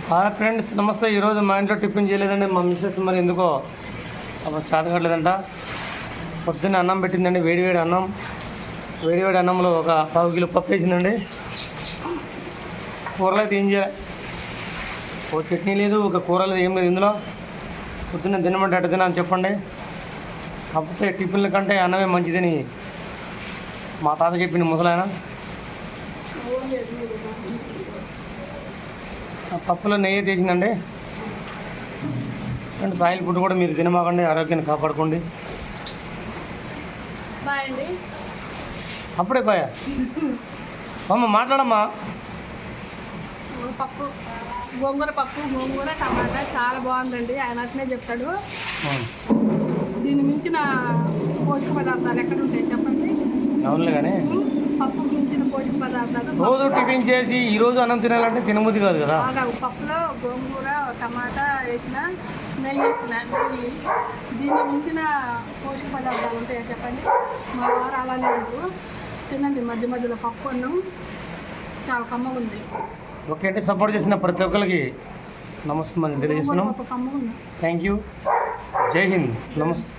Hi friends, నమస్తే. ఈరోజు మా ఇంట్లో టిఫిన్ చేయలేదండి. మా మిస్సెస్ మరి ఎందుకో స్టార్ట్ కావట్లేదంట. పొద్దున్న అన్నం పెట్టిందండి, వేడివేడి అన్నం. వేడివేడి అన్నంలో ఒక 1/2 కిలో పప్పు వేసిందండి. కూరలు అయితే ఏం చేయాలి, ఓ చట్నీ లేదు, ఒక కూర లేదు, ఏం లేదు ఇందులో. పొద్దున్న తినమంటే అటు తినా అని చెప్పండి. కాకపోతే టిఫిన్ల కంటే అన్నమే మంచిదని మా తాత చెప్పింది ముసలాయన. పప్పులో నెయ్యి తీసిందండి. అండ్ సాయిల్ ఫుడ్ కూడా మీరు తినమాకండి, ఆరోగ్యాన్ని కాపాడుకోండి. అప్పుడే పోయా అమ్మ మాట్లాడమ్మా. పప్పు గోంగూర పప్పు, గోంగూర టమాటా చాలా బాగుందండి. ఆయన అట్నే చెప్తాడు. దీని మించిన పోషక పదార్థాలు ఎక్కడ ఉంటాయి చెప్పండి? అవునులే కానీ పప్పు మించిన పోషక పదార్థాలు. రోజు టిఫిన్ చేసి ఈరోజు అన్నం తినాలంటే తినబుద్ధి కాదు కదా. పప్పులో గోంగూర టమాటా వేసిన, నెయ్యి వేసిన, నెయ్యి దీన్ని మించిన పోషక పదార్థాలు ఉంటాయా చెప్పండి? మా వారు అలానే ఉంటారు. తినండి మధ్య మధ్యలో పప్పు అన్నం చాలా కమ్మగా ఉంది. ఓకే అంటే సపోర్ట్ చేసిన ప్రతి ఒక్కరికి నమస్తే తెలియజేస్తున్నాం. కమ్మగా ఉంది. Thank you. జై హింద్. నమస్తే.